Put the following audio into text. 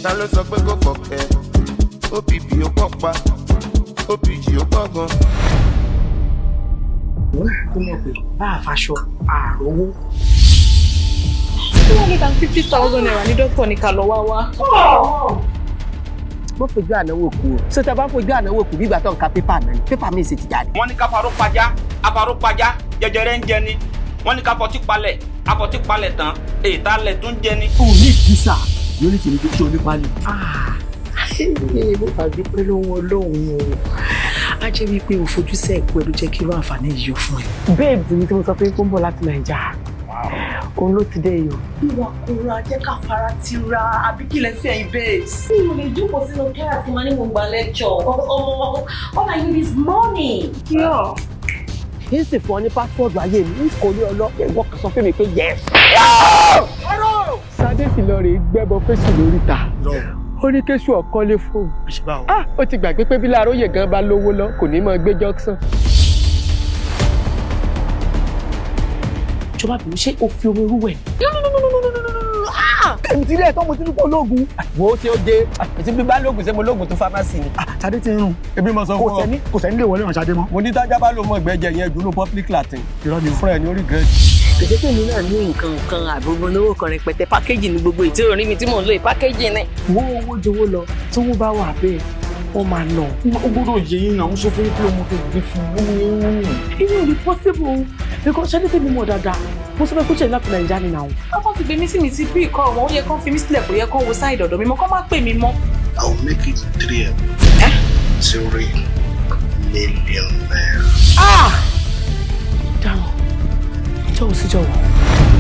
ta ló sọ pé kò kọ̀kẹ́ OPP ó pọ̀ pa OPG ó pọ̀ gan. kó mọ̀ pé bá a faṣọ àròwó. 250,000 naira ní dókítà ní ká lọ wá. mo fojú ànáwó kú o ṣé tá bá fojú ànáwó kú bí ìgbà tó ń ka pépà náà ni pépà mi sì ti jáde. wọ́n ní ká afáró pajá jẹjẹrẹ ń jẹ ni wọ́n ní ká afọtí palẹ̀ tán èyí tá a lẹ̀ tún jẹ ni. o ní ìdísà yóò ní tìǹbù tó ní pálí. mo bá gbé pé lóhun olóhùn o á jẹ́ wípé òfojúsẹ́ ẹ̀kọ́ ẹ̀ ló jẹ́ kí irú àǹfààní yìí yọ fún ẹ. babes mi tí mo sọ fún yín pé ń bọ̀ láti nàìjà òun ló ti dé yìí o. ìwàkùnrin ajẹ́ ká fara ti ra àbí kí lẹ fẹ́ yín babes. mi ò lè jókòó sínú kíláàsì máa ní mo gba lecture all I need is money. kí n sì fún ọ ní pásítọ̀dù ayé mi n kò ní ọlọ́pàá ẹ̀gbọ́n kan sọ fún mi pé yes. Sadé sì lọ rè é gbẹ́bọ fésù lórí ta ó ní kéṣù ọ̀kọ́lé fóun. ó ti gbàgbé pé bí Láàróyè gan bá lówó lọ kò ní mọ gbé jọ́ksàn. ìjọba bìí ṣé o fi omi rúwẹ̀. èmi ti rí ẹ̀tọ́ mo ti ní kó lóògùn. wo tí ó dé ètí bí bá lóògùn ṣé mo lóògùn tó fámásì ni. Sadé ti ń rùn ebi mo sọ fún ọ kò sẹ́ni lè wọlé ràn Sadé mọ́. mo ní tájá bá ló mọ ìgbẹ́jẹ yẹn dùnú public latin irọ́ ni fúnra ẹ̀ ní orí gírẹ́dì. kèsèké mi náà ní nǹkan àbúrò lówó kan rẹpẹtẹ pákéjì ní gbogbo ìtí orí mi tí mò ń lò pákéjì ni. wo owó jowó lọ tí wọ́n bá wà bẹ́ẹ̀ wọ́n máa nà. ó gbọ́dọ̀ yẹ yín náà ń sọ fún yín pé ọmọ tó gbé fún un. inú ò ní possible because Sadé tèmi mọ̀ dáadáa mo sọ pé kó ṣe láti Nàìjíríà ni náà. ọkọ ti gbé mi sí mi ti bí ìkọ wọn ó yẹ kán fi mí sílẹ̀ kó yẹ kán wo sáìdì ọ̀dọ̀ mi mọ́ kán má pè mí mọ́. I'll make it 3 million naira. dáhùn jọ̀wọ́ sí jọ̀wọ́.